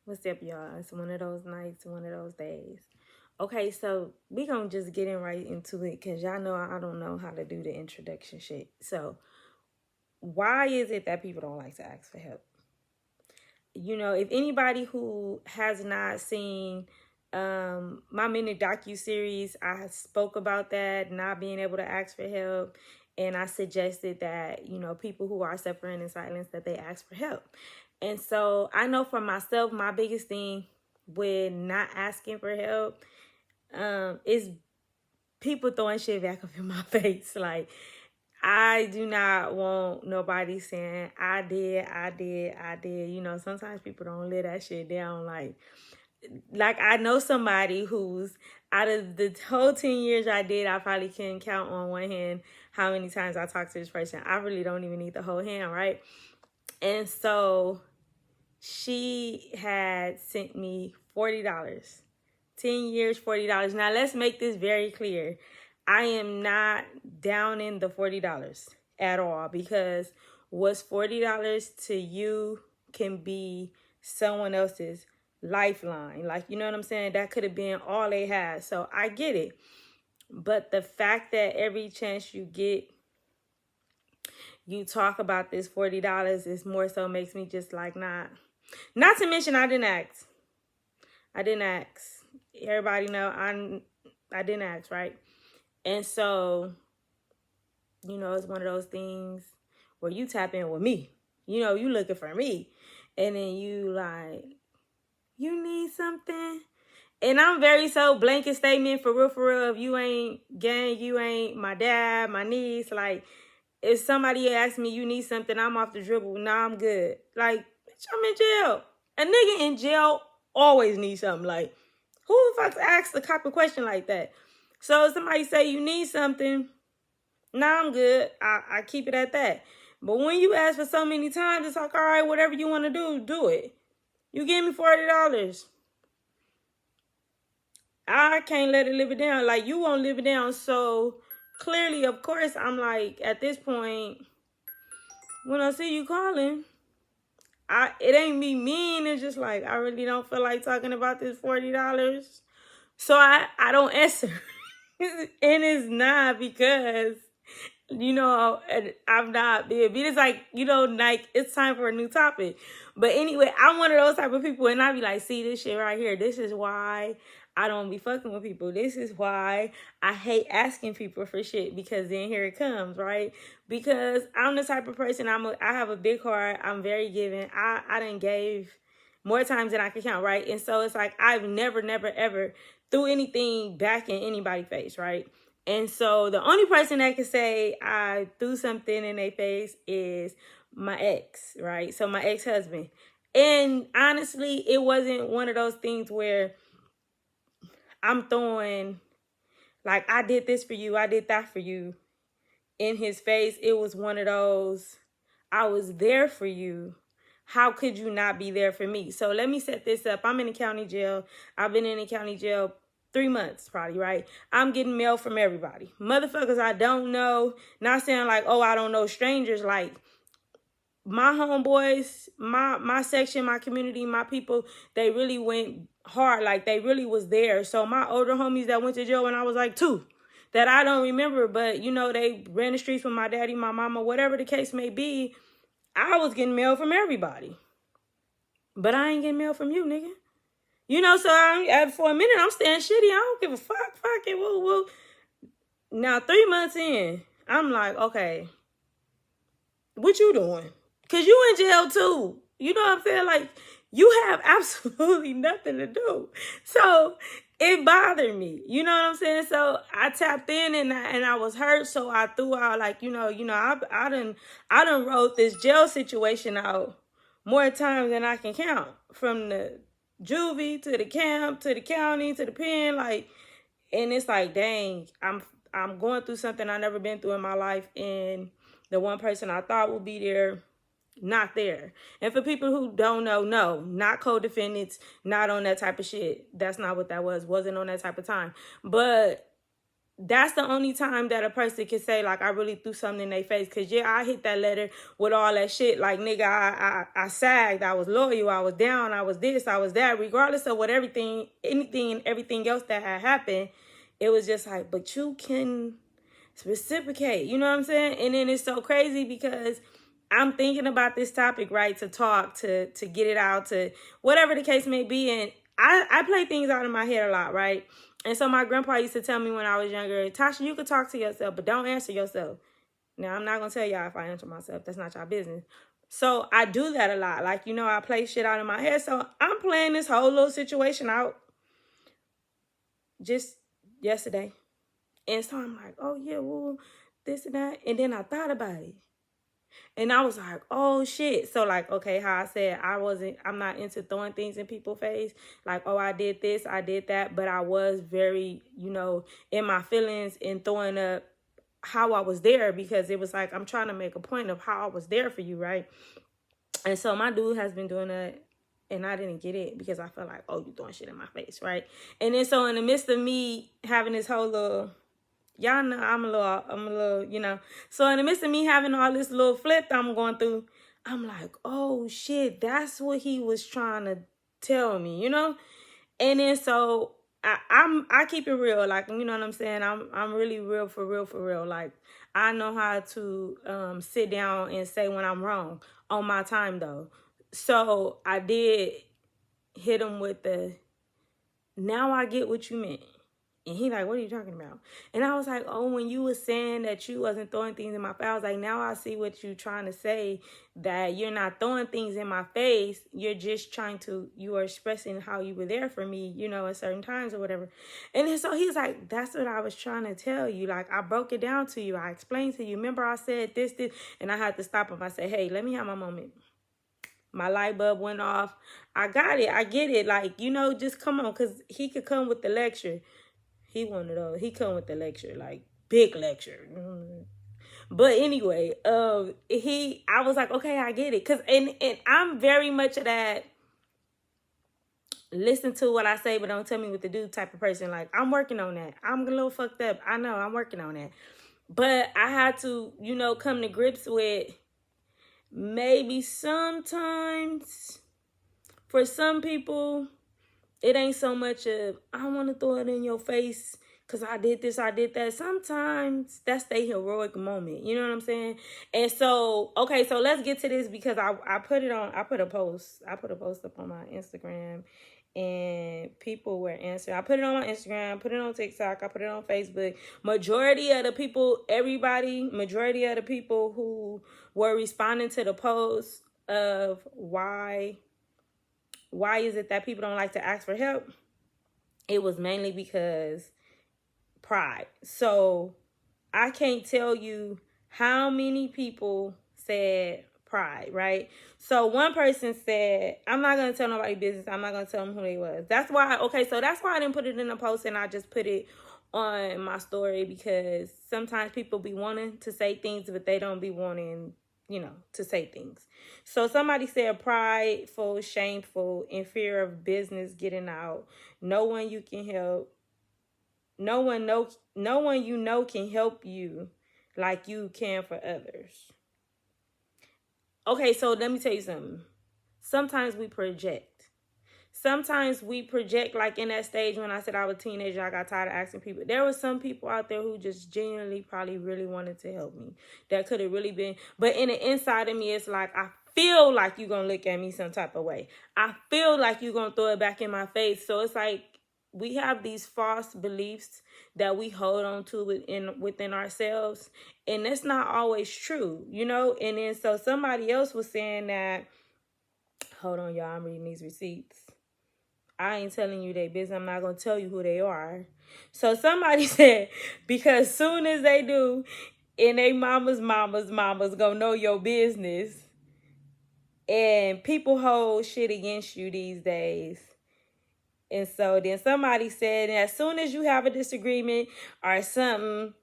What's up, y'all? It's one of those nights, one of those days. Okay, so we gonna just get in right into it because y'all know I don't know how to do the introduction shit. So, why is it that people don't like to ask for help? If anybody who has not seen my mini docu-series, I spoke about that, not being able to ask for help. And I suggested that, people who are suffering in silence, that they ask for help. And so I know for myself, my biggest thing with not asking for help is people throwing shit back up in my face. Like, I do not want nobody saying, I did, I did, I did. Sometimes people don't let that shit down. Like I know somebody who's out of the whole 10 years I did, I probably can count on one hand how many times I talked to this person. I really don't even need the whole hand, right? And so she had sent me $40. 10 years, $40. Now let's make this very clear. I am not down in the $40 at all, because what's $40 to you can be someone else's lifeline. Like, you know what I'm saying? That could have been all they had. So I get it. But the fact that every chance you get, you talk about this $40 is more so makes me just like, nah. Not to mention I didn't ask. Everybody know I didn't ask, right? And so, it's one of those things where you tap in with me. You looking for me. And then you like, you need something? And I'm very so blanket statement for real. If you ain't gang, you ain't my dad, my niece. Like, if somebody asks me you need something, I'm off the dribble. Nah, I'm good. Like, bitch, I'm in jail. A nigga in jail always needs something. Like, who the fuck asks a cop a question like that? So if somebody say you need something, nah, I'm good. I keep it at that. But when you ask for so many times, it's like, all right, whatever you want to do it. You give me $40. I can't let it live it down. Like, you won't live it down. So clearly, of course, I'm like, at this point, when I see you calling, it ain't me mean. It's just like, I really don't feel like talking about this $40. So I don't answer. And it's not because, I'm not big. It's like, like, it's time for a new topic. But anyway, I'm one of those type of people, and I be like, see this shit right here. This is why I don't be fucking with people. This is why I hate asking people for shit, because then here it comes, right? Because I'm the type of person, I have a big heart. I'm very giving. I done gave more times than I can count, right? And so it's like, I've never, ever threw anything back in anybody's face, right? And so the only person that can say I threw something in their face is my ex, right? So my ex-husband. And honestly, it wasn't one of those things where I'm throwing, like, I did this for you, I did that for you in his face. It was one of those, I was there for you. How could you not be there for me? So let me set this up. I'm in the county jail. I've been in the county jail 3 months probably, right? I'm getting mail from everybody. Motherfuckers I don't know. Not saying like, oh, I don't know strangers. Like, my homeboys, my section, my community, my people, they really went hard. Like, they really was there. So my older homies that went to jail when I was like 2, that I don't remember, but they ran the streets with my daddy, my mama, whatever the case may be, I was getting mail from everybody. But I ain't getting mail from you, nigga. So for a minute, I'm staying shitty. I don't give a fuck. Fuck it. Woo. Now, 3 months in, I'm like, okay, what you doing? Because you in jail too. You know what I'm saying? Like, you have absolutely nothing to do. So it bothered me. You know what I'm saying? So I tapped in and I was hurt. So I threw out like, I done wrote this jail situation out more times than I can count, from the juvie to the camp to the county to the pen. Like, and it's like, dang, I'm going through something I never been through in my life, and the one person I thought would be there, not there. And for people who don't know, no, not co-defendants, not on that type of shit. That's not what that was. Wasn't on that type of time. But that's the only time that a person can say, like, I really threw something in their face. Because, yeah, I hit that letter with all that shit. Like, nigga, I sagged. I was loyal. I was down. I was this. I was that. Regardless of what anything and everything else that had happened, it was just like, but you can reciprocate. You know what I'm saying? And then it's so crazy because I'm thinking about this topic, right, to talk, to get it out, to whatever the case may be. And I play things out in my head a lot, right? And so my grandpa used to tell me when I was younger, Tasha, you can talk to yourself, but don't answer yourself. Now, I'm not going to tell y'all if I answer myself. That's not y'all business. So I do that a lot. Like, you know, I play shit out in my head. So I'm playing this whole little situation out just yesterday. And so I'm like, oh, yeah, well, this and that. And then I thought about it. And I was like, oh, shit. So, like, okay, how I said, I'm not into throwing things in people's face. Like, oh, I did this, I did that. But I was very, you know, in my feelings and throwing up how I was there, because it was like, I'm trying to make a point of how I was there for you, right? And so my dude has been doing that. And I didn't get it because I felt like, oh, you throwing shit in my face, right? And then so in the midst of me having this whole little, y'all know I'm a little, you know. So in the midst of me having all this little flip that I'm going through, I'm like, oh shit, that's what he was trying to tell me, you know? And then so I keep it real, like, you know what I'm saying? I'm really real for real. Like, I know how to sit down and say when I'm wrong on my time though. So I did hit him with the, now I get what you meant. And he like, what are you talking about? And I was like, oh, when you were saying that you wasn't throwing things in my face, I was like, now I see what you trying to say, that you're not throwing things in my face. You're just you are expressing how you were there for me, you know, at certain times or whatever. And then so he's like, that's what I was trying to tell you. Like, I broke it down to you. I explained to you. Remember I said this. And I had to stop him. I said, hey, let me have my moment. My light bulb went off. I got it. I get it. Like, you know, just come on. Because he could come with the lecture. He one of those. He come with the lecture, like big lecture. But anyway, I was like, okay, I get it. And I'm very much of that listen to what I say, but don't tell me what to do type of person. Like, I'm working on that. I'm a little fucked up. I know, I'm working on that. But I had to, you know, come to grips with maybe sometimes for some people, it ain't so much of, I want to throw it in your face because I did this, I did that. Sometimes that's their heroic moment. You know what I'm saying? And so, okay, so let's get to this because I put a post up on my Instagram and people were answering. I put it on my Instagram, put it on TikTok, I put it on Facebook. Majority of the people who were responding to the post of why is it that people don't like to ask for help? It was mainly because pride. So I can't tell you how many people said pride, right? So one person said, I'm not going to tell nobody business. I'm not going to tell them who they was. That's why I didn't put it in the post and I just put it on my story, because sometimes people be wanting to say things, but they don't be wanting, you know, to say things. So somebody said prideful, shameful, in fear of business getting out. No one you can help. No one you know can help you like you can for others. Okay, so let me tell you something. Sometimes we project. Sometimes we project, like in that stage when I said I was a teenager, I got tired of asking people. There were some people out there who just genuinely probably really wanted to help me. That could have really been. But in the inside of me, it's like, I feel like you're going to look at me some type of way. I feel like you're going to throw it back in my face. So it's like we have these false beliefs that we hold on to within ourselves. And that's not always true, you know? And then so somebody else was saying that, hold on, y'all, I'm reading these receipts. I ain't telling you their business. I'm not going to tell you who they are. So somebody said, because soon as they do, and they mama's going to know your business. And people hold shit against you these days. And so then somebody said, as soon as you have a disagreement or something,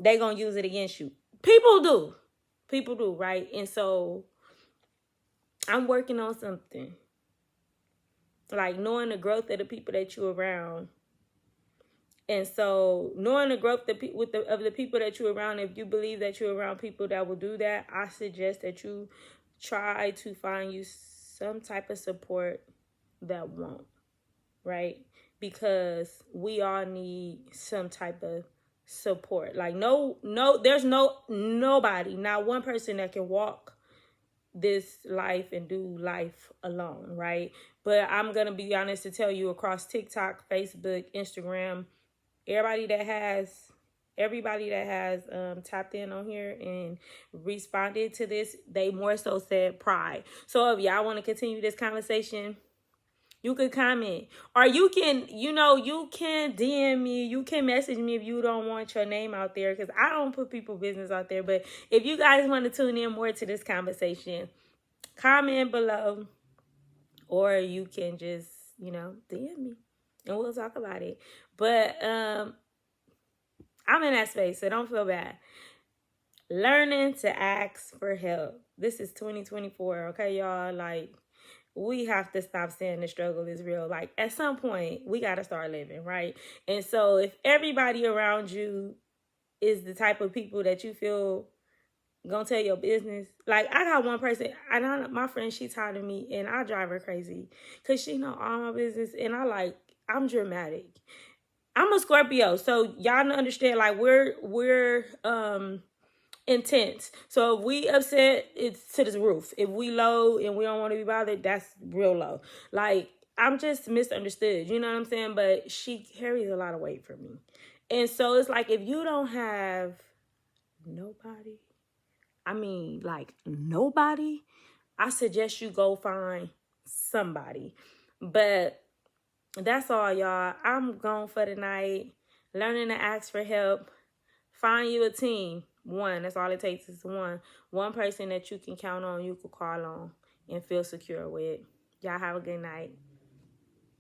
they going to use it against you. People do, right? And so I'm working on something. Like knowing the growth of the people that you're around. And so knowing the growth of the people that you're around, if you believe that you're around people that will do that, I suggest that you try to find you some type of support that won't, right? Because we all need some type of support. Like there's nobody, not one person that can walk this life and do life alone, right? But I'm gonna be honest to tell you, across TikTok, Facebook, Instagram, everybody that has tapped in on here and responded to this, they more so said pride. So if y'all want to continue this conversation, you could comment, or you can DM me, you can message me if you don't want your name out there, because I don't put people's business out there. But if you guys want to tune in more to this conversation, comment below, or you can just DM me and we'll talk about it. But I'm in that space, so don't feel bad. Learning to ask for help. This is 2024, okay, y'all? Like, we have to stop saying the struggle is real. Like, at some point, we got to start living, right? And so if everybody around you is the type of people that you feel gonna tell your business, like, I got one person, my friend, she tired of me, and I drive her crazy because she know all my business, and I'm dramatic. I'm a Scorpio, so y'all understand, like, we're intense. So if we upset, it's to the roof. If we low and we don't want to be bothered, that's real low. Like, I'm just misunderstood, you know what I'm saying? But she carries a lot of weight for me. And so it's like, if you don't have nobody, I suggest you go find somebody. But that's all, y'all. I'm gone for the night. Learning to ask for help. Find you a team. One. That's all it takes is one. One person that you can count on, you can call on, and feel secure with. Y'all have a good night.